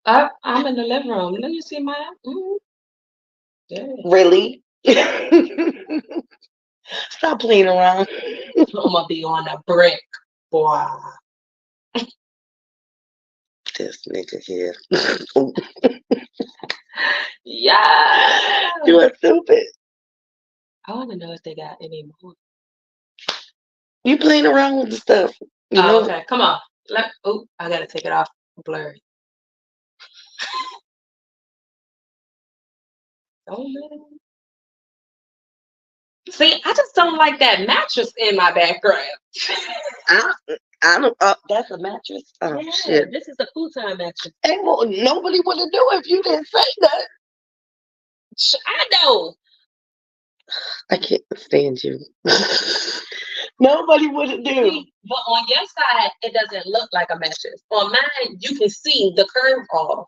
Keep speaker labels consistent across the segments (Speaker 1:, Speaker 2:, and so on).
Speaker 1: I'm in the living room. Let me see my. Yeah.
Speaker 2: Really? Stop playing around.
Speaker 1: I'm gonna be on a brick, boy.
Speaker 2: This nigga here.
Speaker 1: Yeah.
Speaker 2: You are stupid.
Speaker 1: I want to know if they got any more.
Speaker 2: You playing around with the stuff. You
Speaker 1: Oh,
Speaker 2: know,
Speaker 1: okay. Come on. Oh, I gotta take it off. Blurry. Oh man. See, I just don't like that mattress in my background.
Speaker 2: I, I don't. That's a mattress. Oh
Speaker 1: Yeah,
Speaker 2: shit.
Speaker 1: this is a futon mattress.
Speaker 2: Ain't nobody would have do it if you didn't say that.
Speaker 1: I know.
Speaker 2: I can't stand you. Nobody would have do.
Speaker 1: See, but on your side, it doesn't look like a mattress. On mine, you can see the curve off.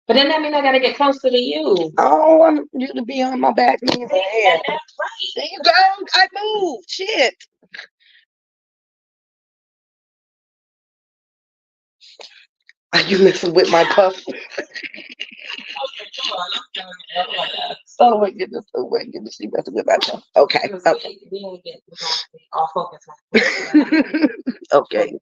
Speaker 1: But then that means I gotta get closer to you.
Speaker 2: I don't want you to be on my back knees right here.
Speaker 1: And that's right.
Speaker 2: There you go. I moved. Shit. Are you messing with my puff?
Speaker 1: Okay, come on. I'm sorry.
Speaker 2: Oh my goodness. Oh my goodness. You messing with my puff. Okay. Okay.
Speaker 1: We ain't getting off focus now.
Speaker 2: Okay.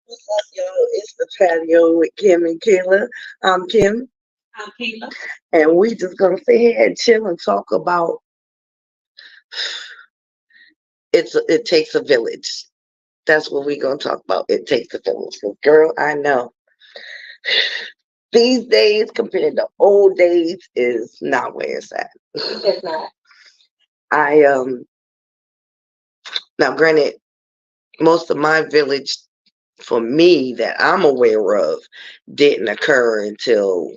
Speaker 2: What's up, y'all? It's the patio with Kim and Quila. I'm Kim,
Speaker 1: I'm Quila.
Speaker 2: and we just gonna sit here and chill and talk about it takes a village. That's what we're gonna talk about. It takes a village. 'Cause, girl, I know these days compared to old days is not where it's at.
Speaker 1: It's not.
Speaker 2: I now granted, most of my village for me that I'm aware of didn't occur until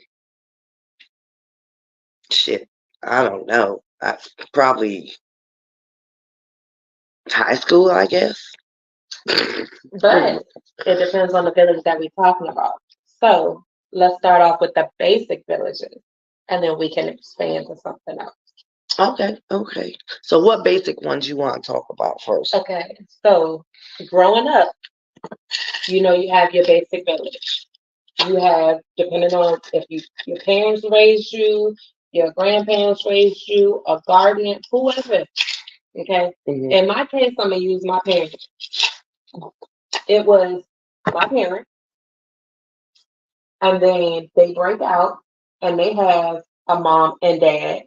Speaker 2: shit. I don't know. I probably high school, I guess.
Speaker 1: But it depends on the village that we're talking about. So let's start off with the basic villages and then we can expand to something else.
Speaker 2: Okay, okay. So what basic ones you want to talk about first?
Speaker 1: Okay, so growing up, you have your basic village. You have, depending on if your parents raised you, your grandparents raised you, a guardian, whoever. Okay.
Speaker 2: Mhm.
Speaker 1: In my case, I'm gonna use my parents. It was my parents, and then they break out, and they have a mom and dad.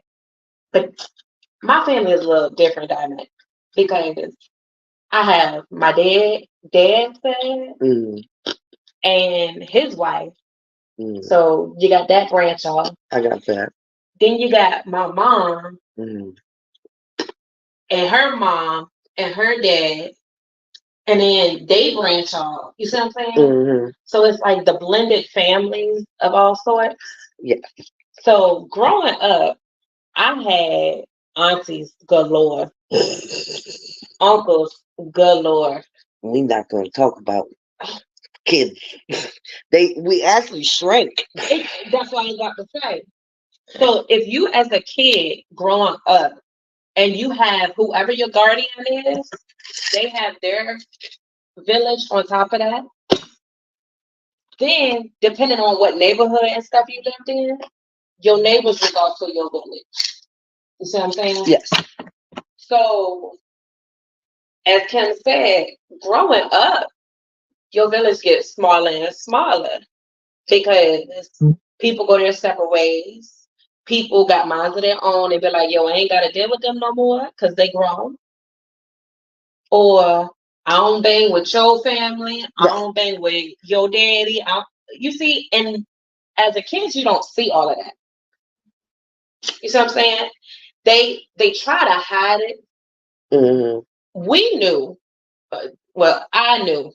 Speaker 1: But my family is a little different dynamic because I have my dad's side,
Speaker 2: Mm,
Speaker 1: and his wife.
Speaker 2: mm.
Speaker 1: So you got that branch off.
Speaker 2: I got that.
Speaker 1: Then you got my mom
Speaker 2: Mm,
Speaker 1: and her mom and her dad, and then they branch off. You see what I'm saying?
Speaker 2: hmm
Speaker 1: So it's like the blended families of all sorts.
Speaker 2: Yeah.
Speaker 1: So growing up, I had aunties galore, uncles galore.
Speaker 2: We not gonna talk about kids. We actually shrank.
Speaker 1: That's what I got to say. So if you as a kid growing up and you have whoever your guardian is, they have their village on top of that, then depending on what neighborhood and stuff you lived in, your neighbors was also your village. You see what I'm saying?
Speaker 2: Yes.
Speaker 1: So as Kim said, growing up, your village gets smaller and smaller because people go their separate ways. People got minds of their own and be like, yo, I ain't got to deal with them no more because they grown. Or I don't bang with your family. I
Speaker 2: Right.
Speaker 1: don't bang with your daddy. You see, and as a kid, you don't see all of that. You see what I'm saying? They try to hide it.
Speaker 2: Hmm.
Speaker 1: We knew, well, I knew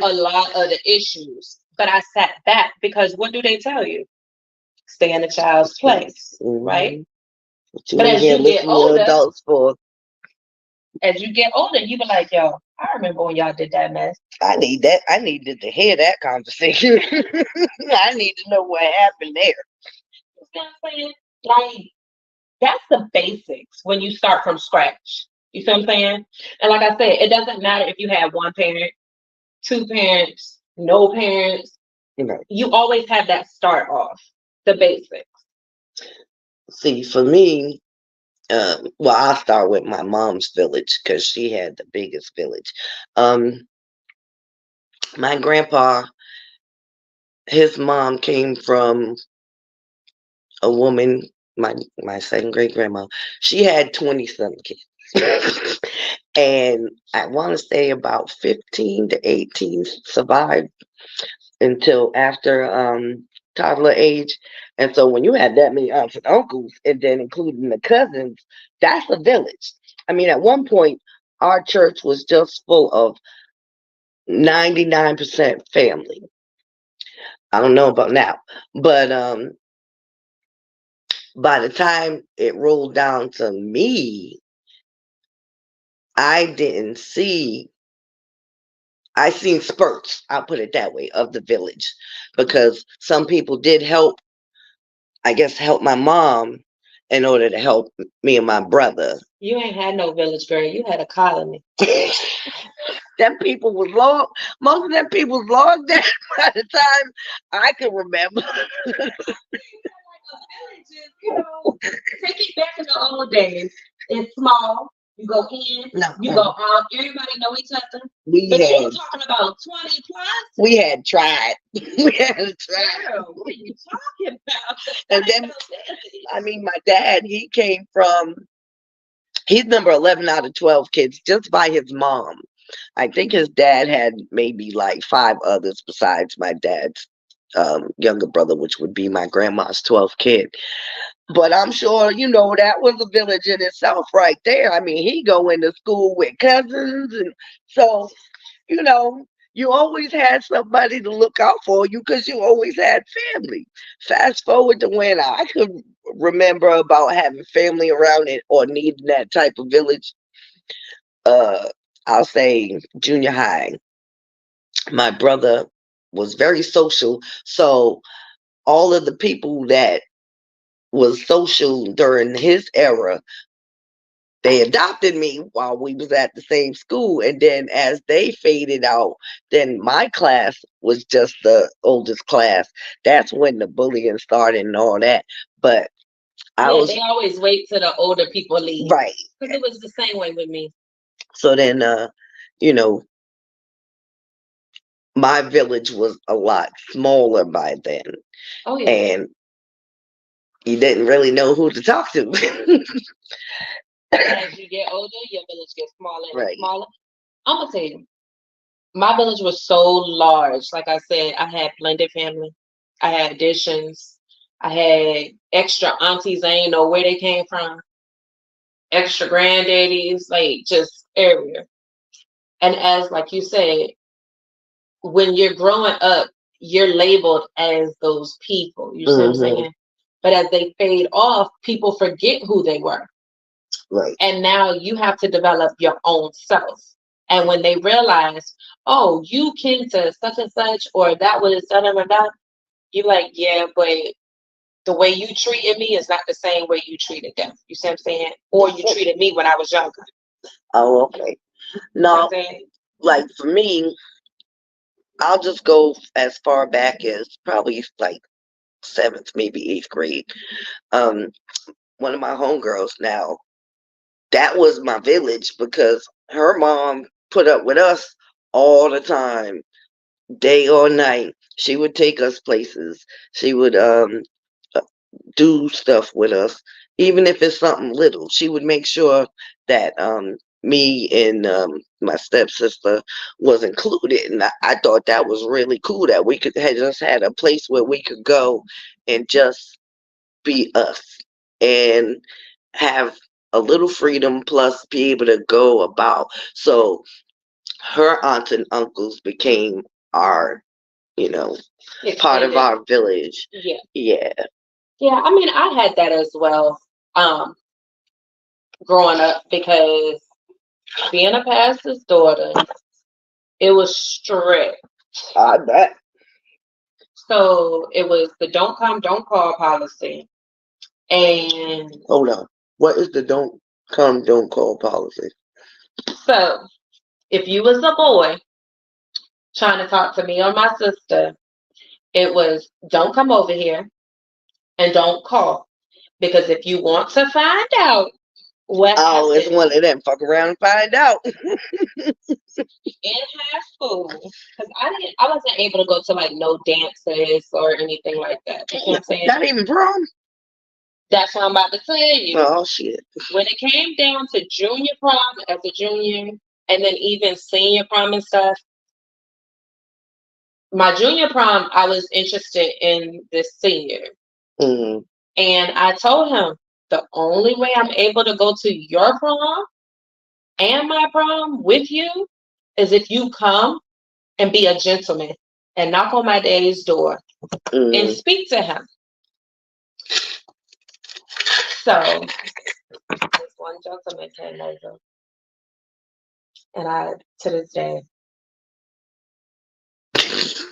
Speaker 1: a lot of the issues, but I sat back because what do they tell you? Stay in the child's place, right?
Speaker 2: Hmm. But you
Speaker 1: But
Speaker 2: ain't
Speaker 1: as
Speaker 2: here
Speaker 1: you get
Speaker 2: listening to
Speaker 1: older,
Speaker 2: adults for.
Speaker 1: you be like, yo, I remember when y'all did that mess.
Speaker 2: I need that. I needed to hear that conversation. I need to know what happened there.
Speaker 1: You see what I'm saying? Like, that's the basics when you start from scratch. You see what I'm saying? And like I said, it doesn't matter if you have one parent, two parents, no parents.
Speaker 2: Right.
Speaker 1: You always have that start off, the basics.
Speaker 2: See, for me, well, I'll start with my mom's village because she had the biggest village. Um, my grandpa, his mom came from a woman, my second great grandma. She had 20 some kids. And I want to say about 15 to 18 survived until after toddler age. And so when you have that many aunts and uncles, and then including the cousins, that's a village. I mean, at one point, our church was just full of 99% family. I don't know about now, but by the time it rolled down to me, I didn't see. I seen spurts. I'll put it that way of the village because some people did help. I guess help my mom in order to help me and my brother.
Speaker 1: You ain't had no village, girl. You had a colony.
Speaker 2: Them people was long. Most of them people was long dead by the time I can remember.
Speaker 1: You know, take it back in the old days. It's small. You go in,
Speaker 2: No,
Speaker 1: you go out. Everybody know each other.
Speaker 2: we
Speaker 1: But you're
Speaker 2: had
Speaker 1: talking about 20 plus.
Speaker 2: we had tried. We had tried.
Speaker 1: Girl, what are you talking about?
Speaker 2: And then I mean, my dad, he came from. He's number 11 out of 12 kids just by his mom. I think his dad had maybe like five others besides my dad's younger brother, which would be my grandma's 12th kid. But I'm sure, that was a village in itself right there. I mean, he go into school with cousins. And so, you know, you always had somebody to look out for you because you always had family. Fast forward to when I could remember about having family around it or needing that type of village. Uh, I'll say junior high. My brother was very social, so all of the people that was social during his era, they adopted me while we was at the same school, and then as they faded out, then my class was just the oldest class. That's when the bullying started and all that. But I
Speaker 1: Yeah,
Speaker 2: was
Speaker 1: they always wait till the older people leave.
Speaker 2: right.
Speaker 1: Because it was the same way with me.
Speaker 2: So then you know my village was a lot smaller by then,
Speaker 1: Oh, yeah.
Speaker 2: and you didn't really know who to talk to.
Speaker 1: As you get older, your village gets smaller and
Speaker 2: Right.
Speaker 1: smaller. I'm going to tell you, my village was so large. Like I said, I had blended family. I had additions. I had extra aunties. I ain't know where they came from. Extra granddaddies, like just everywhere. And as like you said, when you're growing up, you're labeled as those people. You see what I'm
Speaker 2: Hmm.
Speaker 1: saying? But as they fade off, people forget who they were.
Speaker 2: Right.
Speaker 1: And now you have to develop your own self. And when they realize, oh, you kin to such and such, or that was da da da da, you're like, yeah, but The way you treated me is not the same way you treated them. You see what I'm saying? Or you treated me when I was younger.
Speaker 2: Oh, okay.
Speaker 1: You see what I'm
Speaker 2: No,
Speaker 1: saying?
Speaker 2: like for me, I'll just go as far back as probably like seventh, maybe eighth grade. Um, one of my homegirls now, that was my village because her mom put up with us all the time, day or night. She would take us places. She would uh, do stuff with us, even if it's something little. She would make sure that me and my stepsister was included, and I thought that was really cool that we could had just had a place where we could go and just be us and have a little freedom plus be able to go about. So her aunts and uncles became our, you know, part of
Speaker 1: Extended.
Speaker 2: our village.
Speaker 1: Yeah.
Speaker 2: Yeah.
Speaker 1: Yeah. I mean, I had that as well. Growing up because being a pastor's daughter, it was strict.
Speaker 2: I bet.
Speaker 1: So it was the don't come, don't call policy. And
Speaker 2: Hold on. What is the don't come, don't call policy?
Speaker 1: so if you was a boy trying to talk to me or my sister, it was don't come over here and don't call. Because if you want to find out what
Speaker 2: Oh, it's
Speaker 1: happened
Speaker 2: one of them. Fuck around and find out.
Speaker 1: in high school, because I wasn't able to go to like no dances or anything like that. You know what I'm saying?
Speaker 2: Not even prom.
Speaker 1: That's what I'm about to tell you.
Speaker 2: Oh shit.
Speaker 1: When it came down to junior prom as a junior, and then even senior prom and stuff, my junior prom, I was interested in this senior.
Speaker 2: Mm.
Speaker 1: And I told him the only way I'm able to go to your prom and my prom with you is if you come and be a gentleman and knock on my daddy's door and
Speaker 2: Mm.
Speaker 1: speak to him. So this one gentleman came over, and I, to this day,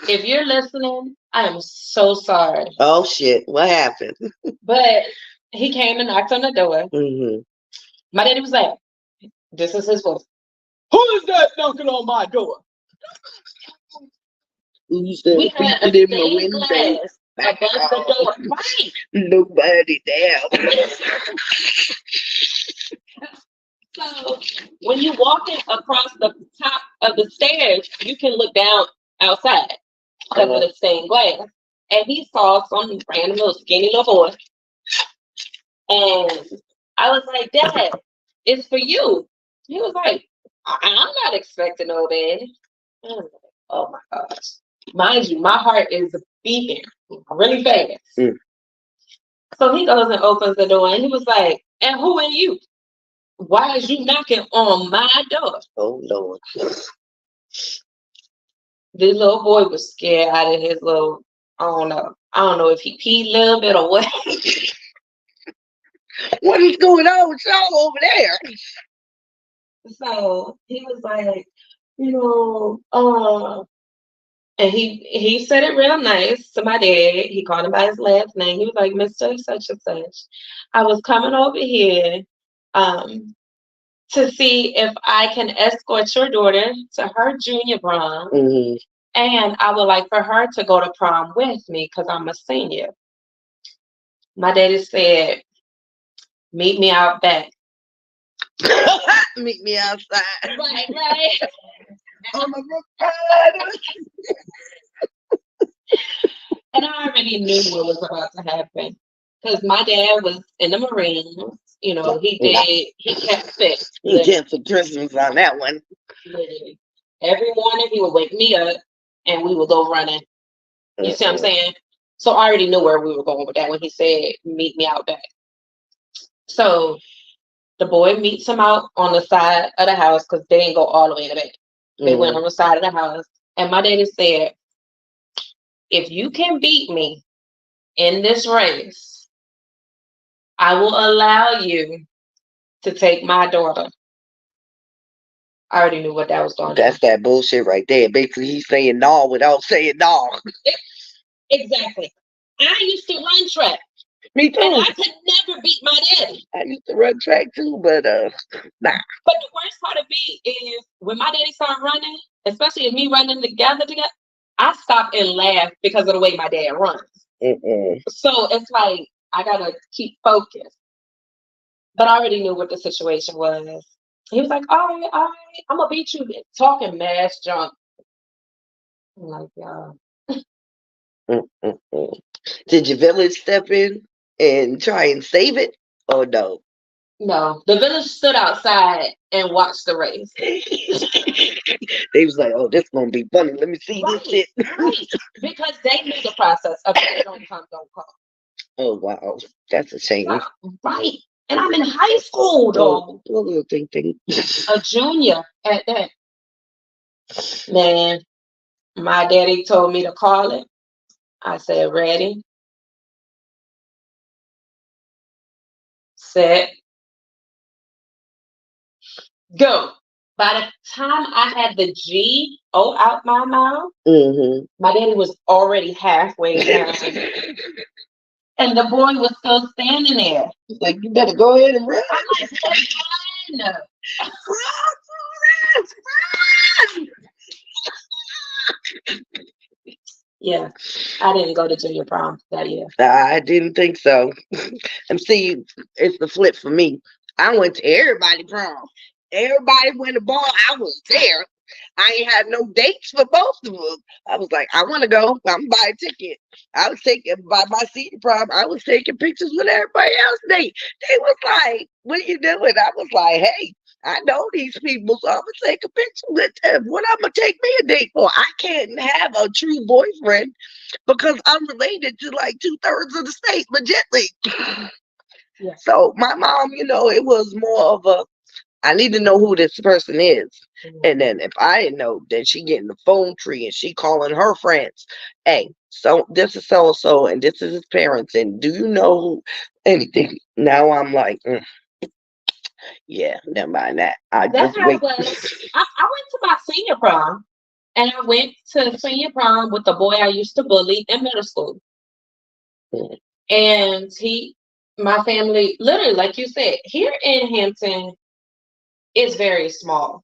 Speaker 1: if you're listening, I am so sorry.
Speaker 2: Oh shit. What happened?
Speaker 1: But he came and knocked on the door.
Speaker 2: Mm-hmm.
Speaker 1: My daddy was like, this is his voice. Who is that knocking on my door?
Speaker 2: Who's that?
Speaker 1: We had a
Speaker 2: In my
Speaker 1: stained
Speaker 2: window.
Speaker 1: glass above the door. Right.
Speaker 2: Nobody there.
Speaker 1: So when you walking across the top of the stairs, you can look down outside because of the stained glass. And he saw some random little skinny little boy. And I was like, Dad, it's for you. He was like, I'm not expecting no daddy. I was like, oh my gosh. Mind you, my heart is beating really fast.
Speaker 2: Mm.
Speaker 1: So he goes and opens the door and he was like, and who are you? Why is you knocking on my door?
Speaker 2: Oh Lord.
Speaker 1: This little boy was scared out of his little, I don't know. I don't know if he peed a little bit or what.
Speaker 2: What is going on with y'all over there?
Speaker 1: So he was like, and he said it real nice to my dad. He called him by his last name. He was like, Mr. Such and Such. I was coming over here to see if I can escort your daughter to her junior prom.
Speaker 2: Mm-hmm.
Speaker 1: And I would like for her to go to prom with me because I'm a senior. My daddy said, meet me out back.
Speaker 2: Meet me outside.
Speaker 1: Right.
Speaker 2: I'm a rider.
Speaker 1: And I already knew what was about to happen. Because my dad was in the Marines. He kept fit.
Speaker 2: He canceled Christmas on that one.
Speaker 1: Literally. Every morning he would wake me up and we would go running. You see what I'm saying? So I already knew where we were going with that when he said, meet me out back. So the boy meets him out on the side of the house because they didn't go all the way in the back. They went on the side of the house. And my daddy said, if you can beat me in this race, I will allow you to take my daughter. I already knew what that was going to do.
Speaker 2: That's that bullshit right there. Basically, he's saying no without saying no.
Speaker 1: Exactly. I used to run track.
Speaker 2: Me
Speaker 1: And
Speaker 2: too.
Speaker 1: I could never beat my daddy.
Speaker 2: I used to run track too, but nah.
Speaker 1: But the worst part of me is when my daddy started running, especially if me running together, I stop and laugh because of the way my dad runs.
Speaker 2: Mm-mm.
Speaker 1: So it's like I gotta keep focused. But I already knew what the situation was. He was like, all right, I'm gonna beat you. Talking mass junk. I'm like, yeah.
Speaker 2: Mm-mm. Did your village step in and try and save it? Oh no.
Speaker 1: No, the village stood outside and watched the race.
Speaker 2: They was like, "Oh, this gonna be funny. Let me see this
Speaker 1: Right,
Speaker 2: shit."
Speaker 1: right. Because they knew the process of don't come, don't come.
Speaker 2: Oh wow, that's a shame.
Speaker 1: Right. And I'm in high school
Speaker 2: Oh,
Speaker 1: though.
Speaker 2: little thing.
Speaker 1: A junior at that. Man, my daddy told me to call it. I said, ready, set, go. By the time I had the G O out my mouth,
Speaker 2: Mm-hmm.
Speaker 1: my daddy was already halfway down. And the boy was still standing there.
Speaker 2: Like, you better go ahead and run.
Speaker 1: I'm like, run.
Speaker 2: Run.
Speaker 1: Yeah, I didn't go to junior prom that year.
Speaker 2: I didn't think so. And see, it's the flip for me. I went to everybody prom. Everybody went to ball. I was there. I ain't had no dates for both of them. I was like, I want to go. I'm buy a ticket. I was taking by my senior prom. I was taking pictures with everybody else. They was like, "What are you doing?" I was like, "Hey, I know these people, so I'm gonna take a picture with them. What I'm gonna take me a date for? I can't have a true boyfriend because I'm related to like 2/3 of the state, legitly."
Speaker 1: Yeah.
Speaker 2: So my mom, it was more of a I need to know who this person is. And then if I didn't know, then she getting the phone tree and she calling her friends. Hey, so this is so and so, and this is his parents, and do you know anything? Now I'm like, yeah, never mind that. I
Speaker 1: That's
Speaker 2: just
Speaker 1: how
Speaker 2: wait.
Speaker 1: it was. I went to my senior prom, and I went to senior prom with the boy I used to bully in middle school.
Speaker 2: Mm.
Speaker 1: And my family, literally, like you said, here in Hampton is very small.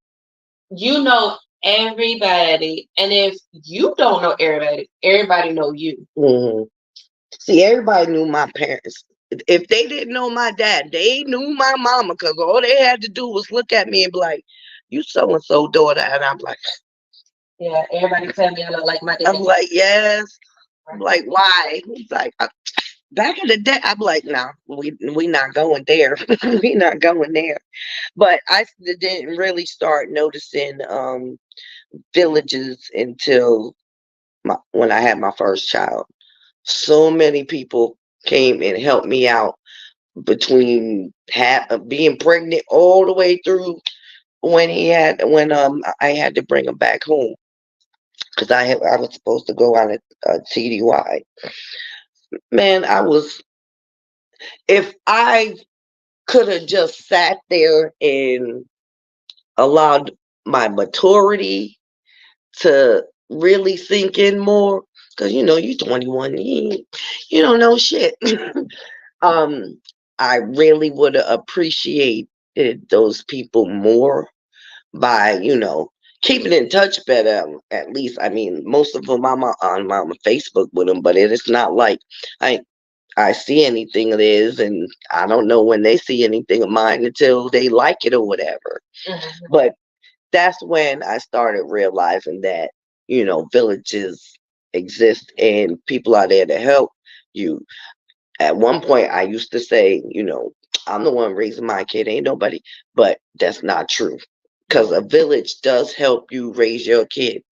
Speaker 1: You know everybody, and if you don't know everybody, everybody know you.
Speaker 2: Mhm. See, everybody knew my parents. If they didn't know my dad, they knew my mama because all they had to do was look at me and be like, "You so and so daughter," and I'm like,
Speaker 1: Yeah, everybody tell me I look like my
Speaker 2: I'm
Speaker 1: daddy.
Speaker 2: like, yes. I'm like, why? He's like, back in the day, I'm like, no, we not going there. We not going there. But didn't really start noticing villages until when I had my first child. So many people came and helped me out between being pregnant all the way through when I had to bring him back home because I was supposed to go on a TDY. Man, if I could have just sat there and allowed my maturity to really sink in more, because you're 21, you don't know shit. um, I really would have appreciated those people more by keeping in touch better. At least, I mean, most of them I'm on Facebook with them, but it is not like I I see anything of theirs, and I don't know when they see anything of mine until they like it or whatever.
Speaker 1: Mhm.
Speaker 2: But that's when I started realizing that, villages exist and people are there to help you. At one point, I used to say, I'm the one raising my kid, ain't nobody. But that's not true because
Speaker 1: Yeah.
Speaker 2: a village does help you raise your kid.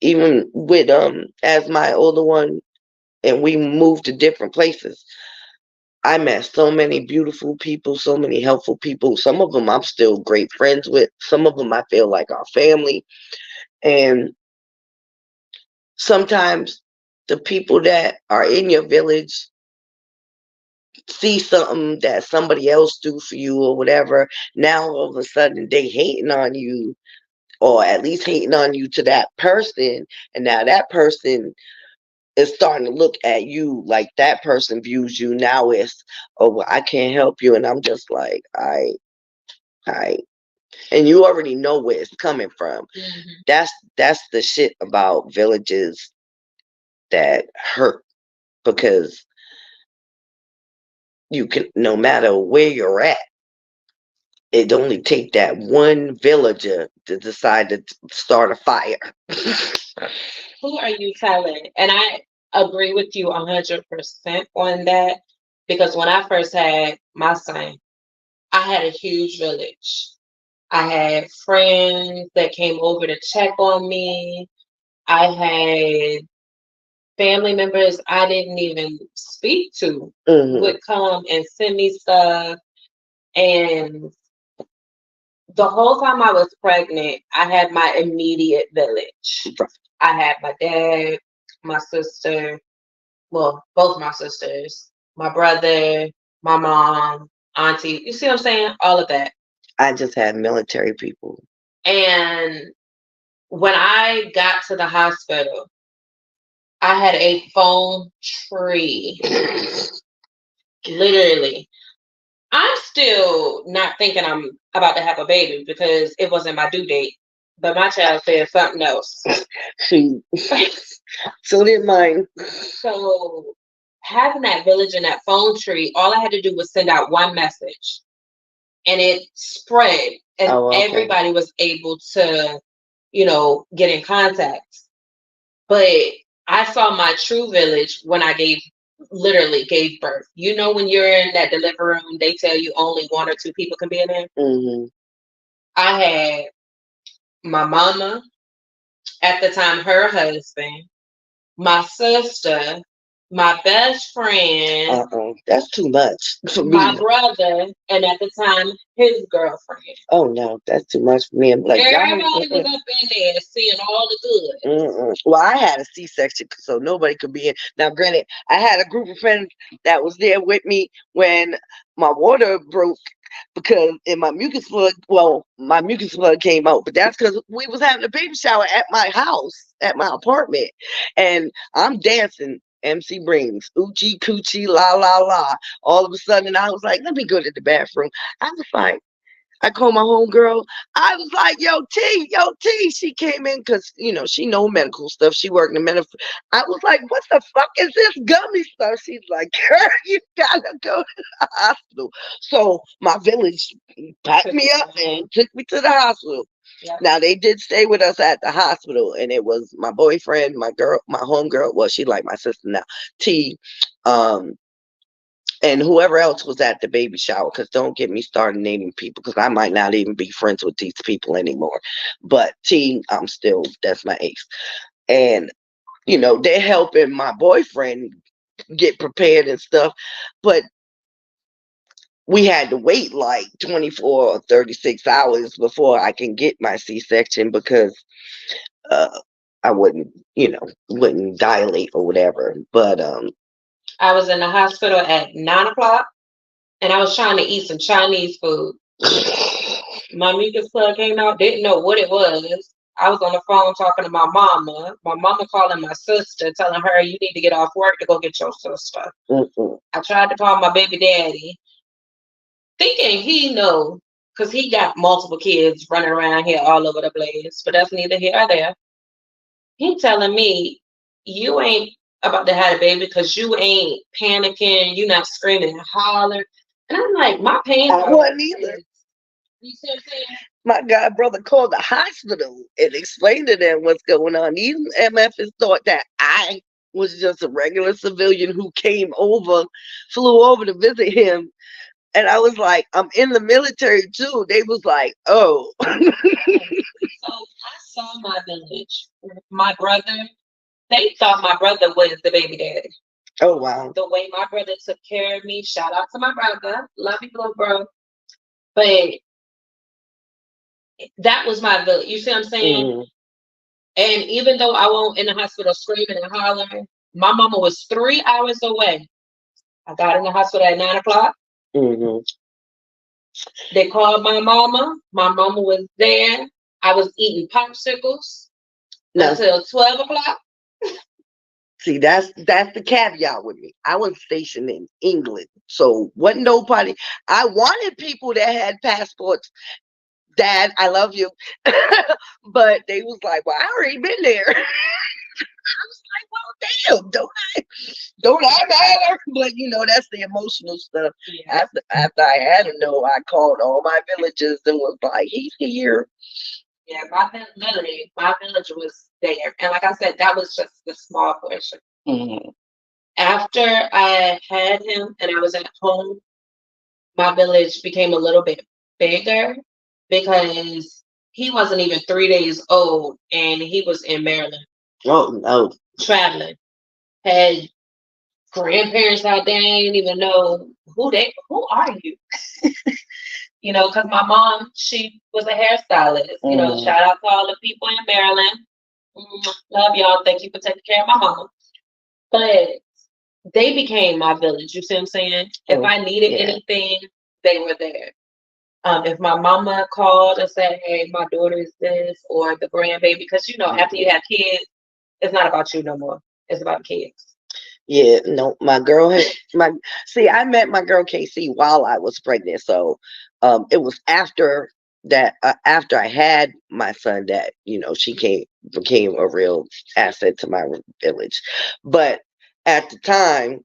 Speaker 2: Even with as my older one, and we moved to different places. I met so many beautiful people, so many helpful people. Some of them I'm still great friends with. Some of them I feel like our family. And sometimes the people that are in your village see something that somebody else do for you or whatever. Now all of a sudden they hating on you, or at least hating on you to that person. And now that person is starting to look at you like that person views you now as, oh, well, I can't help you. And I'm just like, I, and you already know where it's coming from.
Speaker 1: Mhm.
Speaker 2: That's the shit about villages that hurt, because you can, no matter where you're at, it only take that one villager to decide to start a fire.
Speaker 1: Who are you telling? And I agree with you 100% on that because when I first had my son, I had a huge village. I had friends that came over to check on me. I had family members I didn't even speak to
Speaker 2: Hmm.
Speaker 1: would come and send me stuff. And the whole time I was pregnant, I had my immediate village. I had my dad, my sister, well, both my sisters, my brother, my mom, auntie. You see what I'm saying? All of that.
Speaker 2: I just had military people.
Speaker 1: And when I got to the hospital, I had a phone tree. Literally. I'm still not thinking I'm about to have a baby because it wasn't my due date. But my child said something else.
Speaker 2: She, so did mine.
Speaker 1: So having that village and that phone tree, all I had to do was send out one message and it spread and
Speaker 2: Oh, okay.
Speaker 1: everybody was able to, get in contact. But I saw my true village when I literally gave birth. You know, when you're in that delivery room, they tell you only one or two people can be in there.
Speaker 2: Hmm.
Speaker 1: I had my mama, at the time, her husband, my sister, my best friend,
Speaker 2: That's too much for
Speaker 1: my
Speaker 2: me.
Speaker 1: brother, and at the time, his girlfriend.
Speaker 2: Oh no, that's too much for me. I'm like,
Speaker 1: Everybody was up in there seeing all the good.
Speaker 2: Well, I had a C-section, so nobody could be in. Now, granted, I had a group of friends that was there with me when my water broke, because in my mucus plug, well, my mucus plug came out, but that's because we was having a baby shower at my house, at my apartment, and I'm dancing. MC brings Uchi Coochie la la la. All of a sudden, I was like, let me go to the bathroom. I was like, I called my homegirl. I was like, yo, T. She came in because, she know medical stuff. She worked in medical. I was like, what the fuck is this gummy stuff? She's like, girl, you gotta go to the hospital. So my village packed me up and took me to the hospital.
Speaker 1: Yeah.
Speaker 2: Now they did stay with us at the hospital, and it was my boyfriend, my girl, my homegirl. Well, she like my sister now, T. Um, and whoever else was at the baby shower, because don't get me started naming people, because I might not even be friends with these people anymore. But T, that's my ex. And, they're helping my boyfriend get prepared and stuff. But we had to wait like 24 or 36 hours before I can get my C-section, because uh, I wouldn't dilate or whatever. But
Speaker 1: I was in the hospital at 9 o'clock and I was trying to eat some Chinese food. My mucus plug came out, didn't know what it was. I was on the phone talking to my mama calling my sister, telling her you need to get off work to go get your sister. I tried to call my baby daddy, thinking he know, because he got multiple kids running around here all over the place, but that's neither here or there. He telling me, you ain't about to have a baby because you ain't panicking, you not screaming and hollering. And I'm like, my pain.
Speaker 2: I wasn't either.
Speaker 1: You see what I'm saying?
Speaker 2: My god brother called the hospital and explained to them what's going on. Even MFs thought that I was just a regular civilian who flew over to visit him. And I was like, I'm in the military too. They was like, oh.
Speaker 1: So I saw my village. My brother, they thought my brother was the baby daddy.
Speaker 2: Oh, wow.
Speaker 1: The way my brother took care of me, shout out to my brother. Love you, little bro. But that was my village. You see what I'm saying?
Speaker 2: Mm-hmm.
Speaker 1: And even though I won't in the hospital screaming and hollering, my mama was 3 hours away. I got in the hospital at 9 o'clock.
Speaker 2: Mm-hmm.
Speaker 1: They called my mama. My mama was there. I was eating popsicles until 12 o'clock.
Speaker 2: See, that's the caveat with me. I was stationed in England, so wasn't nobody. I wanted people that had passports. Dad, I love you, but they was like, "Well, I already been there." I was like, "Well, damn, don't I matter?" But that's the emotional stuff.
Speaker 1: Yeah.
Speaker 2: After I had him, know, I called all my villages and was like, "He's here."
Speaker 1: Yeah, literally, my village was there. And like I said, that was just the small portion.
Speaker 2: Mhm.
Speaker 1: After I had him and I was at home, my village became a little bit bigger because he wasn't even 3 days old and he was in Maryland
Speaker 2: Oh no.
Speaker 1: traveling. Had grandparents out there, I didn't even know who are you? Because my mom, she was a hairstylist.
Speaker 2: Mm.
Speaker 1: Shout out to all the people in Maryland. Love y'all. Thank you for taking care of my mom. But they became my village. You see what I'm saying? If
Speaker 2: Oh
Speaker 1: I needed
Speaker 2: yeah.
Speaker 1: anything, they were there. If my mama called and said, "Hey, my daughter is this," or the grandbaby, because after you have kids, it's not about you no more. It's about kids.
Speaker 2: Yeah, no, my girl had my see, I met my girl KC while I was pregnant. So it was after I had my son that, she became a real asset to my village. But at the time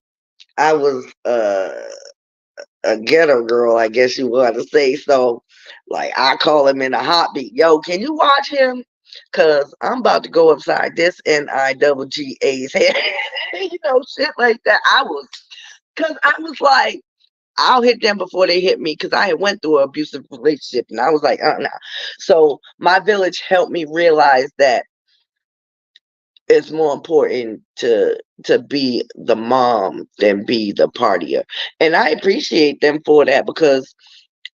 Speaker 2: I was a ghetto girl, I guess you want to say. So, like, I call him in a heartbeat. Yo, can you watch him? Cause I'm about to go upside this NIGGA's head, shit like that. Cause I was like, I'll hit them before they hit me, cause I had went through an abusive relationship, and I was like, no. So my village helped me realize that it's more important to be the mom than be the partier, and I appreciate them for that because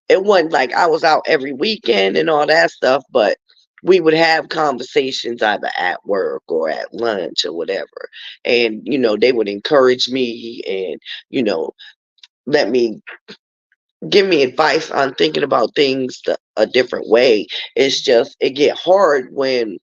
Speaker 2: it wasn't like I was out every weekend and all that stuff, but we would have conversations either at work or at lunch or whatever. And, they would encourage me and, you know, let me give me advice on thinking about things a different way. It's just, it get hard when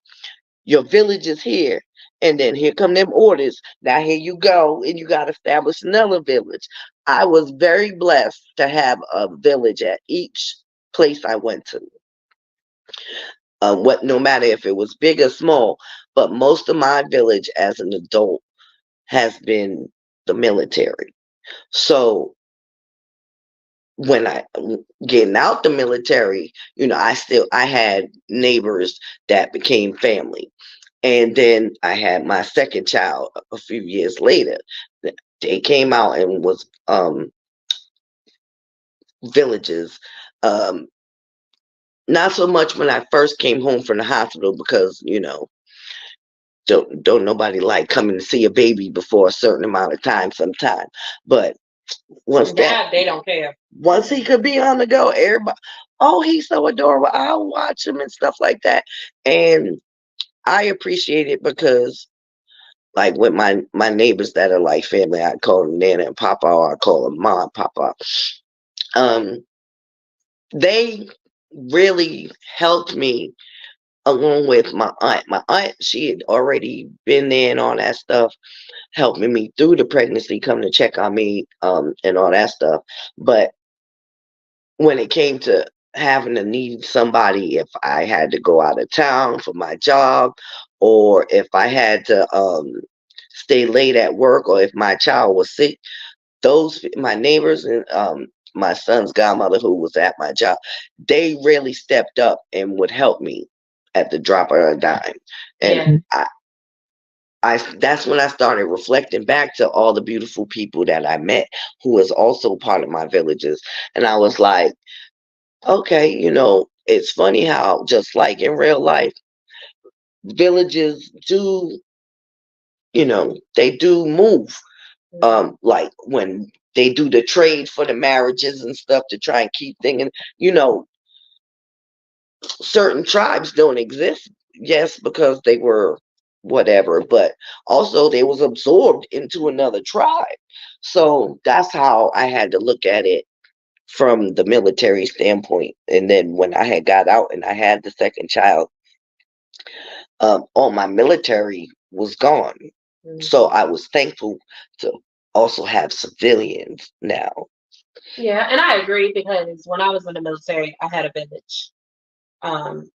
Speaker 2: your village is here. And then here come them orders. Now here you go, and you got to establish another village. I was very blessed to have a village at each place I went to. What no matter if it was big or small, but most of my village as an adult has been the military. So when I getting out the military, I had neighbors that became family. And then I had my second child a few years later. They came out and was villages. Um, Not so much when I first came home from the hospital because don't nobody like coming to see a baby before a certain amount of time sometime. But once that
Speaker 1: Now they don't care.
Speaker 2: once he could be on the go, everybody, oh, he's so adorable. I'll watch him and stuff like that. And I appreciate it because like with my neighbors that are like family, I call them Nana and Papa, or I call them Mom and Papa. Um, they really helped me along with my aunt. My aunt, she had already been there and all that stuff, helping me through the pregnancy, coming to check on me, and all that stuff. But when it came to having to need somebody, if I had to go out of town for my job, or if I had to stay late at work, or if my child was sick, those my neighbors and my son's godmother who was at my job, they really stepped up and would help me at the drop of a dime. And
Speaker 1: Yeah.
Speaker 2: I that's when I started reflecting back to all the beautiful people that I met who was also part of my villages. And I was like, okay, it's funny how just like in real life, villages do, they do move. Like when they do the trade for the marriages and stuff to try and keep things, and certain tribes don't exist, yes, because they were whatever, but also they was absorbed into another tribe. So that's how I had to look at it from the military standpoint. And then when I had got out and I had the second child, all my military was gone.
Speaker 1: Mm.
Speaker 2: So I was thankful to also have civilians now.
Speaker 1: Yeah, and I agree because when I was in the military, I had a village.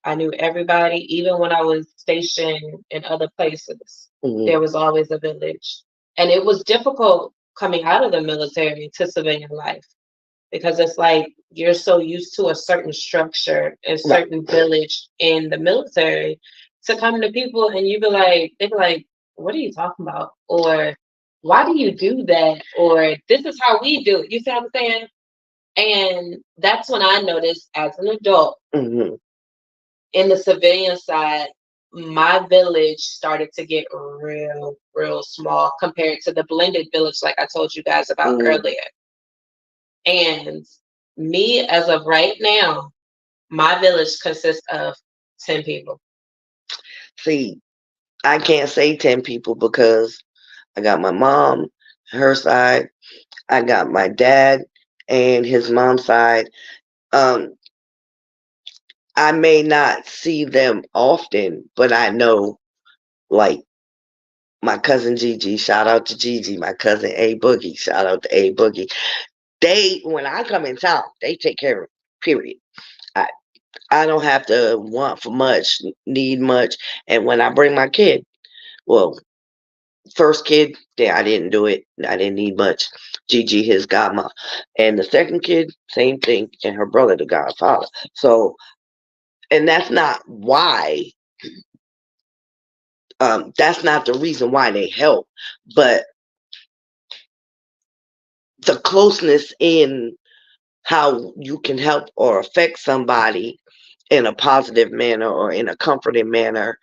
Speaker 1: I knew everybody, even when I was stationed in other places,
Speaker 2: Hmm.
Speaker 1: there was always a village. And it was difficult coming out of the military to civilian life because it's like you're so used to a certain structure, a
Speaker 2: Right.
Speaker 1: certain village in the military to come to people and you be like, they be like, what are you talking about? Or why do you do that? Or this is how we do it. You see what I'm saying? And that's when I noticed as an adult
Speaker 2: Hmm.
Speaker 1: in the civilian side, my village started to get real small compared to the blended village, like I told you guys about
Speaker 2: Hmm.
Speaker 1: earlier. And me, as of right now, my village consists of 10 people.
Speaker 2: See, I can't say 10 people because I got my mom, her side. I got my dad and his mom's side. Um, I may not see them often, but I know, like, my cousin Gigi, shout out to Gigi, my cousin A Boogie, shout out to A Boogie. They, when I come in town, they take care of it, period. I, I don't have to want for much, need much. And when I bring my kid, well, first kid, yeah, I didn't do it. I didn't need much. Gigi, his godma. And the second kid, same thing, and her brother, the godfather. So, and that's not the reason why they help, but the closeness in how you can help or affect somebody in a positive manner or in a comforting manner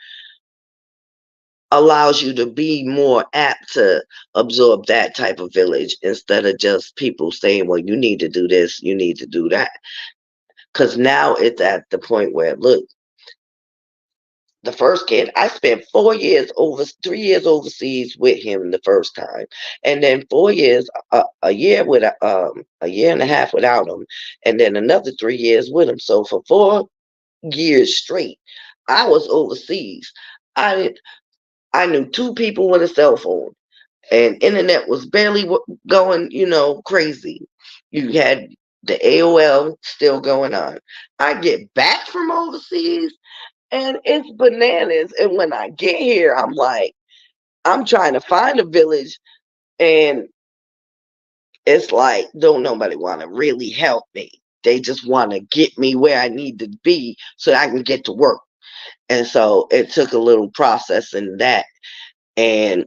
Speaker 2: allows you to be more apt to absorb that type of village instead of just people saying, well, you need to do this, you need to do that. Because now it's at the point where, look, the first kid, I spent 4 years 3 years overseas with him the first time, and then 4 years, a year with a year and a half without him, and then another 3 years with him. So for 4 years straight, I was overseas. I I knew two people with a cell phone, and internet was barely going, crazy. You had the AOL still going on. I get back from overseas and it's bananas. And when I get here, I'm like, I'm trying to find a village, and it's like, don't nobody want to really help me. They just want to get me where I need to be so I can get to work. And so it took a little process in that. And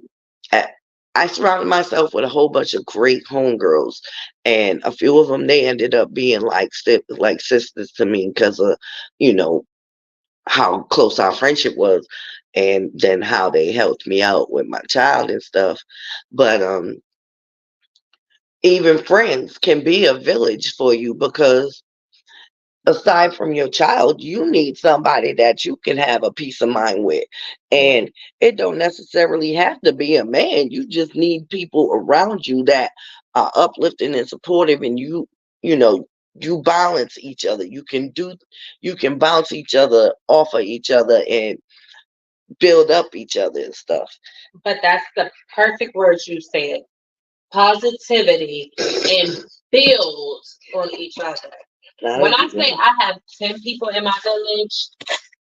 Speaker 2: I, I surrounded myself with a whole bunch of great homegirls, and a few of them they ended up being like sisters to me because of you know how close our friendship was, and then how they helped me out with my child and stuff. But even friends can be a village for you because aside from your child, you need somebody that you can have a peace of mind with.
Speaker 1: Yeah.
Speaker 2: And it don't necessarily have to be a man. You just need people around you that are uplifting and supportive, and you know, you balance each other. You can bounce each other off of each other and build up each other and stuff.
Speaker 1: But that's the perfect words you said. Positivity and build on each other.
Speaker 2: Not
Speaker 1: When
Speaker 2: a
Speaker 1: I
Speaker 2: good
Speaker 1: say
Speaker 2: one.
Speaker 1: I have 10 people in my village,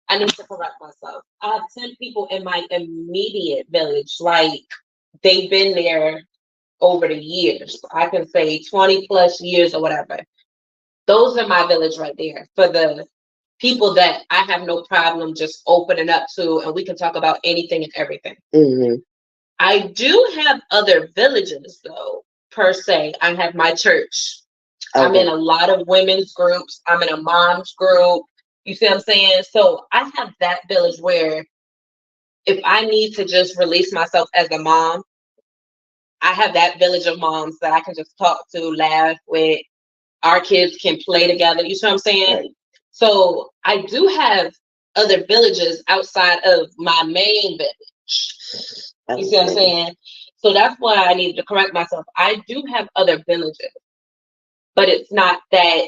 Speaker 1: I need to correct myself. I have 10 people in my immediate village. Like they've been there over the years. I can say 20 plus years or whatever. Those are my village right there for the people that I have no problem just opening up to and we can talk about anything and everything.
Speaker 2: Hmm.
Speaker 1: I do have other villages though, per se. I have my church. I'm in
Speaker 2: Okay.
Speaker 1: a lot of women's groups. I'm in a mom's group. You see what I'm saying? So I have that village where if I need to just release myself as a mom, I have that village of moms that I can just talk to, laugh with. Our kids can play together. You see what I'm saying?
Speaker 2: Right.
Speaker 1: So I do have other villages outside of my main village. You see what I'm
Speaker 2: Okay.
Speaker 1: saying? So that's why I needed to correct myself. I do have other villages, but it's not that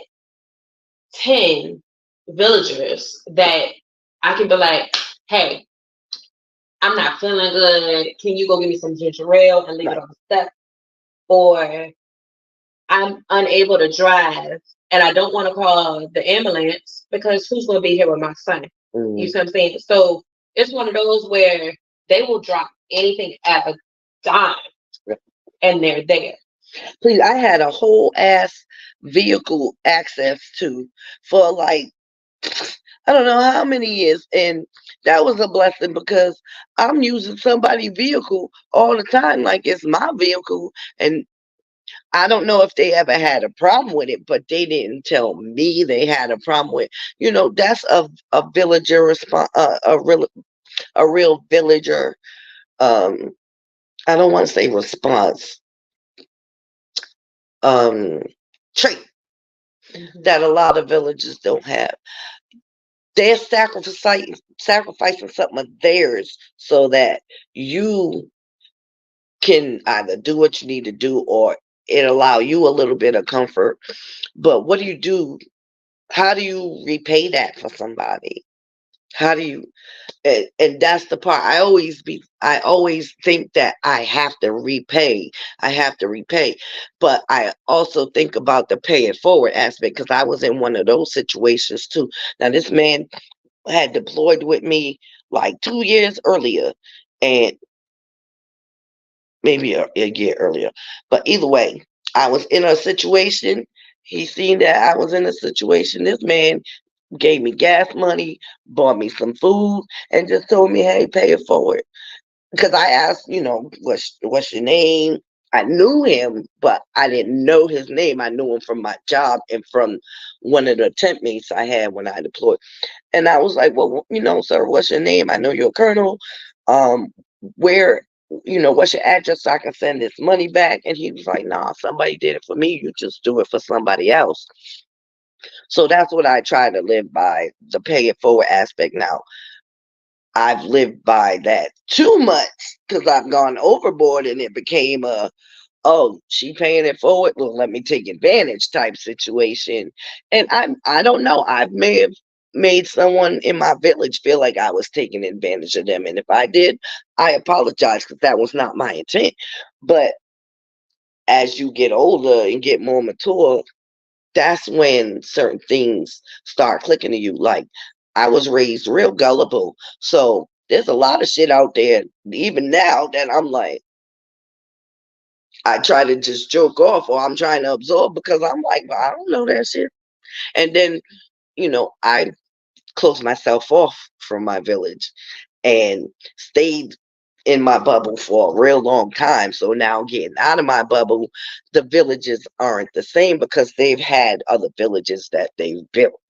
Speaker 1: 10 villagers that I can be like, hey, I'm not feeling good. Can you go give me some ginger ale and leave it
Speaker 2: Right.
Speaker 1: on the step? Or I'm unable to drive and I don't want to call the ambulance because who's going to be here with my son? You
Speaker 2: Mm.
Speaker 1: see what I'm saying? So it's one of those where they will drop anything at a dime and they're there.
Speaker 2: Please, I had a whole ass vehicle access to for like I don't know how many years, and that was a blessing because I'm using somebody's vehicle all the time, like it's my vehicle, and I don't know if they ever had a problem with it, but they didn't tell me they had a problem with. That's a villager response, a real villager. Um, I don't want to say response. Um, trait
Speaker 1: Mhm.
Speaker 2: that a lot of villages don't have. They're sacrificing something of theirs so that you can either do what you need to do or it allow you a little bit of comfort. But what do you do? How do you repay that for somebody? How do you and that's the part I always think that I have to repay, but I also think about the pay it forward aspect because I was in one of those situations too. Now this man had deployed with me like 2 years earlier, and maybe a year earlier. But either way, I was in a situation. He seen that I was in a situation. This man gave me gas money, bought me some food, and just told me, "Hey, pay it forward." Because I asked, what's your name? I knew him, but I didn't know his name. I knew him from my job and from one of the tent mates I had when I deployed. And I was like, well, sir, what's your name? I know you're a colonel. Um, where, what's your address so I can send this money back? And he was like, nah, somebody did it for me. You just do it for somebody else. So that's what I try to live by, the pay it forward aspect. Now, I've lived by that too much because I've gone overboard and it became oh, she paying it forward. Well, let me take advantage type situation. And I don't know. I may have made someone in my village feel like I was taking advantage of them. And if I did, I apologize because that was not my intent. But as you get older and get more mature, that's when certain things start clicking to you. Like I was raised real gullible. So there's a lot of shit out there, even now, that I'm like, I try to just joke off or I'm trying to absorb because I'm like, well, I don't know that shit. And then, I closed myself off from my village and stayed in my bubble for a real long time. So now getting out of my bubble, the villages aren't the same because they've had other villages that they've built.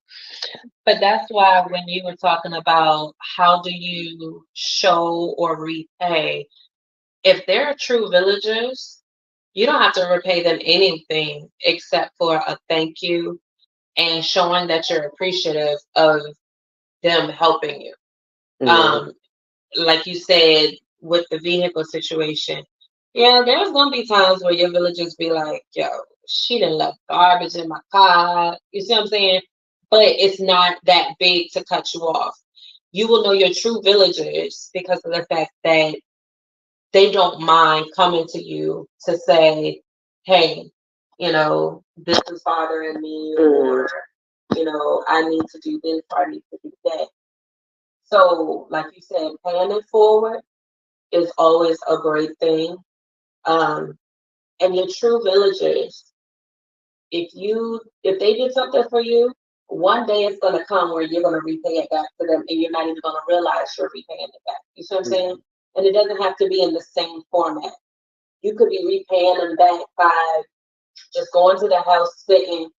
Speaker 1: But that's why when you were talking about how do you show or repay, if they're true villagers, you don't have to repay them anything except for a thank you and showing that you're appreciative of them helping you.
Speaker 2: Mm,
Speaker 1: Um, like you said with the vehicle situation, yeah, there's gonna be times where your villagers be like, "Yo, she done left garbage in my car." You see what I'm saying? But it's not that big to cut you off. You will know your true villagers because of the fact that they don't mind coming to you to say, "Hey, this is bothering me,"
Speaker 2: mm,
Speaker 1: or I need to do this or I need to do that. So, like you said, paying it forward is always a great thing. Um, and your true villagers, if they did something for you, one day it's gonna come where you're gonna repay it back to them, and you're not even gonna realize you're repaying it back. You see what I'm saying?
Speaker 2: mm.
Speaker 1: And it doesn't have to be in the same format. You could be repaying them back by just going to the house, sitting,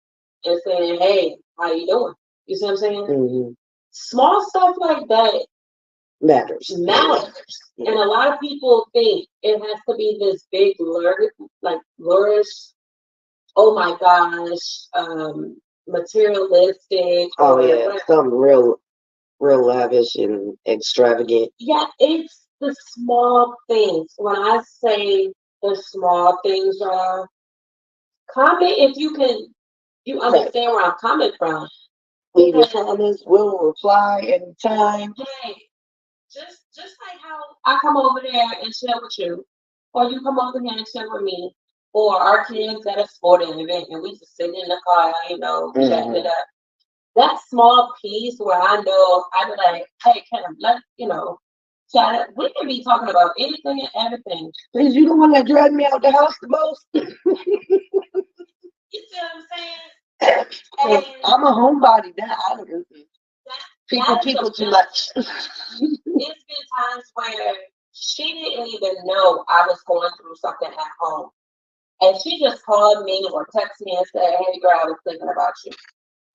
Speaker 1: and saying, "Hey, how you doing?" You see what I'm saying?
Speaker 2: Hmm.
Speaker 1: Small stuff like that
Speaker 2: Matters.
Speaker 1: matters. And a lot of people think it has to be this big like flourish, oh my gosh, materialistic
Speaker 2: Oh
Speaker 1: or
Speaker 2: yeah,
Speaker 1: what.
Speaker 2: something real lavish and extravagant.
Speaker 1: Yeah, it's the small things. When I say the small things, comment if you
Speaker 2: Right.
Speaker 1: understand where I'm coming from.
Speaker 2: Leave your
Speaker 1: Because
Speaker 2: comments. We'll reply anytime.
Speaker 1: hey, just like how I come over there and chill with you, or you come over here and chill with me, or our kids at a sporting event and we just sit in the car, chatting it
Speaker 2: Mhm.
Speaker 1: up. That small piece where I know I be like, hey, Kim, chat it. We can be talking about anything and everything.
Speaker 2: Please, you the one that dragged me out the house the most.
Speaker 1: You see what I'm saying?
Speaker 2: 'Cause
Speaker 1: And
Speaker 2: I'm a homebody.
Speaker 1: that
Speaker 2: People,
Speaker 1: that is a
Speaker 2: people too
Speaker 1: village.
Speaker 2: much.
Speaker 1: It's been times where she didn't even know I was going through something at home. And she just called me or texted me and said, hey girl, I was thinking about you.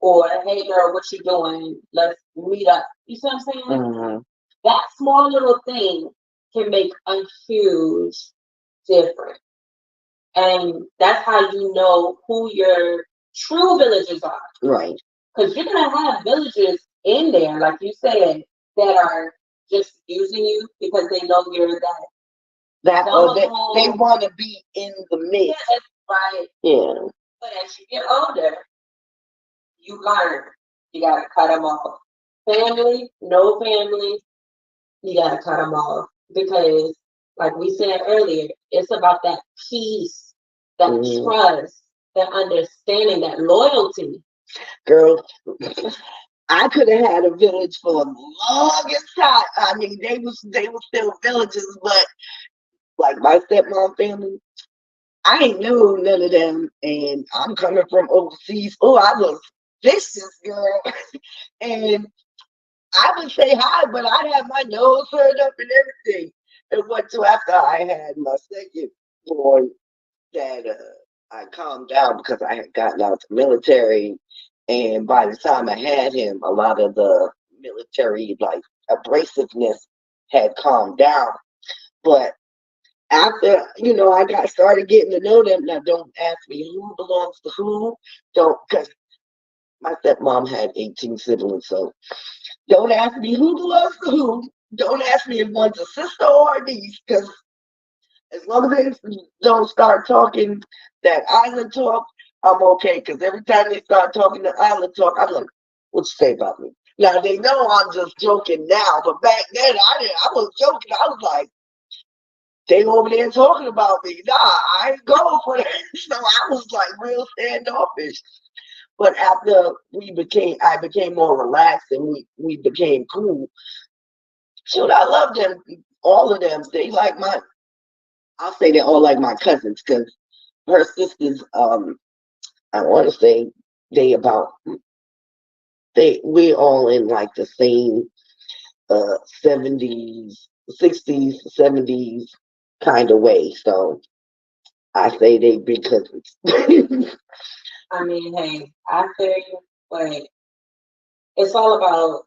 Speaker 1: Or hey girl, what you doing? Let's meet up. You see what I'm saying?
Speaker 2: Hmm.
Speaker 1: That small little thing can make a huge difference. And that's how you know who your true villagers are.
Speaker 2: Right.
Speaker 1: Because you're gonna have villagers in there, like you said, that are just using you because they know you're that
Speaker 2: That or they
Speaker 1: gullible.
Speaker 2: want to be in the
Speaker 1: Yeah,
Speaker 2: mix.
Speaker 1: that's right.
Speaker 2: Yeah.
Speaker 1: But as you get older, you learn. You gotta cut them off. Family, no family, you gotta cut them off because, like we said earlier, it's about that peace, that
Speaker 2: Hmm.
Speaker 1: trust, that understanding, that loyalty.
Speaker 2: Girl, I could have had a village for the longest time. I mean, they were still villages, but like my stepmom family, I ain't know none of them, and I'm coming from overseas. Oh, I was vicious, girl, and I would say hi, but I'd have my nose turned up and everything. It wasn't till after I had my second boy that I calmed down because I had gotten out the military, and by the time I had him, a lot of the military like abrasiveness had calmed down. But after I got started getting to know them. Now, don't ask me who belongs to who. Don't, because my stepmom had 18 siblings, so don't ask me who belongs to who. Don't ask me if one's a sister or a niece, because as long as they don't start talking that island talk, I'm okay. Because every time they start talking the island talk, I'm like, what you say about me? Now they know I'm just joking now, but back then I didn't. I was joking. I was like, they over there talking about me. Nah, I ain't going for that. So I was like real standoffish. But after I became more relaxed and we became cool. Shoot, I love them, all of them. They like I'll say they're all like my cousins because her sisters, I want to say they about we're all in like the same 70s, 60s, 70s kind of way. So I say they big cousins.
Speaker 1: I mean, hey, I feel you, but it's all about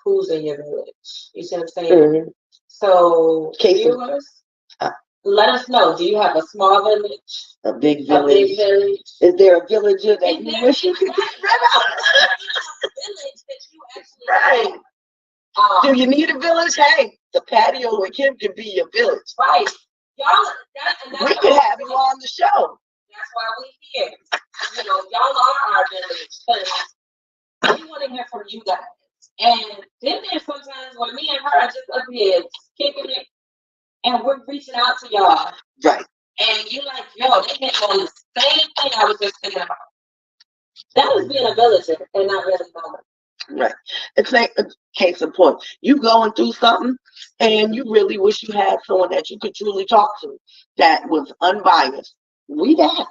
Speaker 1: who's in your village. You see what I'm saying?
Speaker 2: Mhm.
Speaker 1: So,
Speaker 2: Case of
Speaker 1: viewers,
Speaker 2: uh,
Speaker 1: let us know. Do you have a small village,
Speaker 2: a big
Speaker 1: a big
Speaker 2: village.
Speaker 1: village?
Speaker 2: Is there a villager that
Speaker 1: Is
Speaker 2: you
Speaker 1: there
Speaker 2: wish you could
Speaker 1: right?
Speaker 2: get rid of?
Speaker 1: A village that you actually
Speaker 2: Right.
Speaker 1: love?
Speaker 2: Do you need a village? Hey, the patio with him can be your village.
Speaker 1: Right. Y'all, and
Speaker 2: We
Speaker 1: that's the
Speaker 2: could
Speaker 1: whole
Speaker 2: have you
Speaker 1: point.
Speaker 2: on the show.
Speaker 1: That's why we here. Y'all are our village because we want to hear from you guys. And then there's sometimes when me and her are just up here kicking it, and we're reaching out to y'all,
Speaker 2: Right.
Speaker 1: and you like, yo, they hit on the same thing I was just thinking about. That is being a villager and not really knowing.
Speaker 2: Right. It's like a case in point. You going through something and you really wish you had someone that you could truly talk to that was unbiased. We that.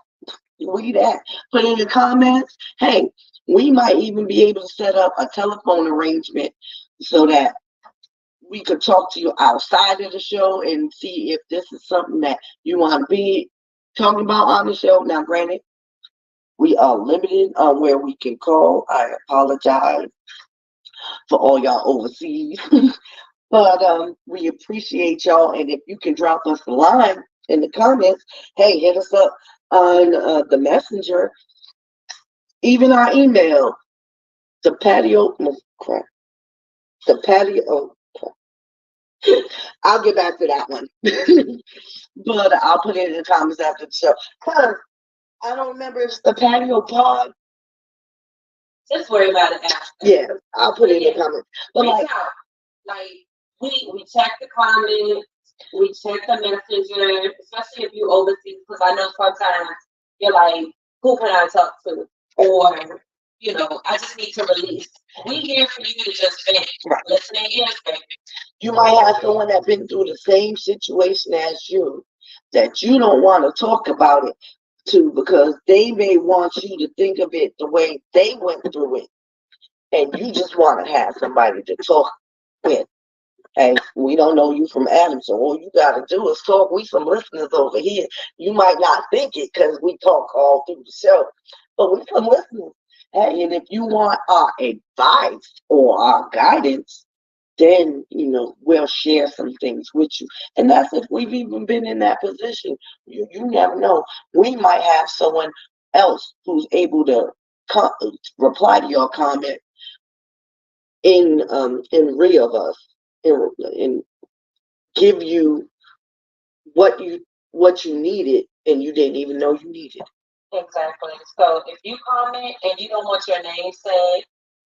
Speaker 2: We that. Put in the comments. Hey, we might even be able to set up a telephone arrangement so that we could talk to you outside of the show and see if this is something that you want to be talking about on the show. Now, granted, we are limited on where we can call. I apologize for all y'all overseas. But we appreciate y'all. And if you can drop us a line in the comments, hey, hit us up on the messenger, even our email, the patio. Oh, crap. The patio. Oh, crap. I'll get back to that one. But I'll put it in the comments after the show. Cause I don't remember if it's the patio pod.
Speaker 1: Just worry about it after.
Speaker 2: Yeah, I'll put it in
Speaker 1: Yeah.
Speaker 2: the comments. But
Speaker 1: Reach
Speaker 2: like,
Speaker 1: out. Like, we check the comments, we check the messenger, especially if you overseas, because I know sometimes you're like, who can I talk to? Or, I just need to release. We here for you to just vent.
Speaker 2: Right.
Speaker 1: Listening ears, baby.
Speaker 2: You might have someone that's been through the same situation as you that you don't want to talk about it to because they may want you to think of it the way they went through it. And you just want to have somebody to talk with. Hey, we don't know you from Adam, so all you got to do is talk. We some listeners over here. You might not think it because we talk all through the show, but we some listeners. Hey, and if you want our advice or our guidance, then, we'll share some things with you. And that's if we've even been in that position. You never know. We might have someone else who's able to reply to your comment in re of us and give you what you needed and you didn't even know you needed.
Speaker 1: Exactly. So if you comment and you don't want your name said,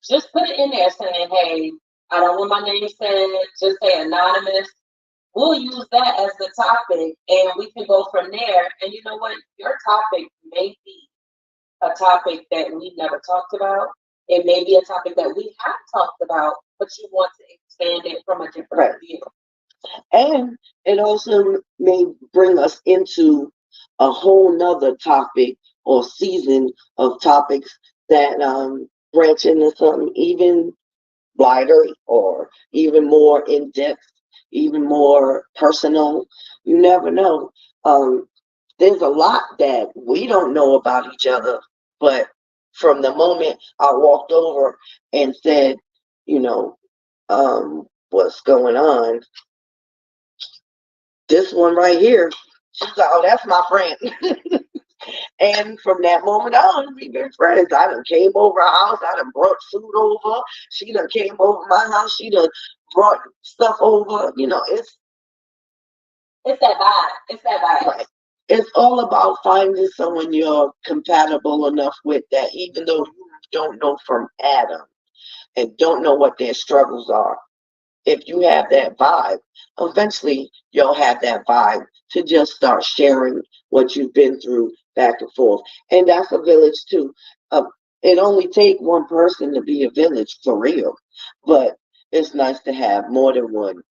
Speaker 1: just put it in there saying, hey, I don't want my name said, just say anonymous. We'll use that as the topic and we can go from there. And you know what? Your topic may be a topic that we've never talked about. It may be a topic that we have talked about, but you want to expand it from a different view.
Speaker 2: And it also may bring us into a whole nother topic or season of topics that branch into something even wider or even more in depth, even more personal. You never know. There's a lot that we don't know about each other, but from the moment I walked over and said, what's going on, this one right here, she's like, oh, that's my friend. And from that moment on, we've been friends. I done came over her house. I done brought food over. She done came over my house. She done brought stuff over. It's
Speaker 1: that vibe. It's that vibe.
Speaker 2: Right. It's all about finding someone you're compatible enough with that even though you don't know from Adam and don't know what their struggles are, if you have that vibe, eventually you'll have that vibe to just start sharing what you've been through back and forth. And that's a village too. It only takes one person to be a village for real, but it's nice to have more than one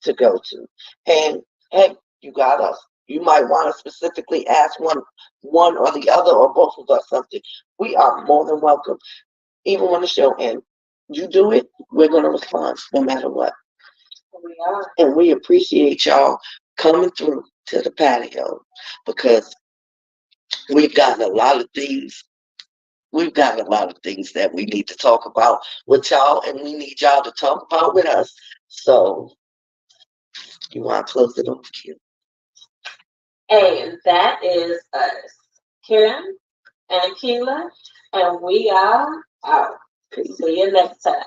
Speaker 2: to go to. And hey, you got us. You might want to specifically ask one or the other or both of us something. We are more than welcome. Even when the show ends, you do it, we're going to respond no matter what.
Speaker 1: We are.
Speaker 2: And we appreciate y'all coming through to the patio because we've got a lot of things that we need to talk about with y'all, and we need y'all to talk about with us. So, you want to close it off, Kim?
Speaker 1: And that is us, Kim and Quila, and we are out. See you next time.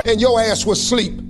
Speaker 3: And your ass was asleep.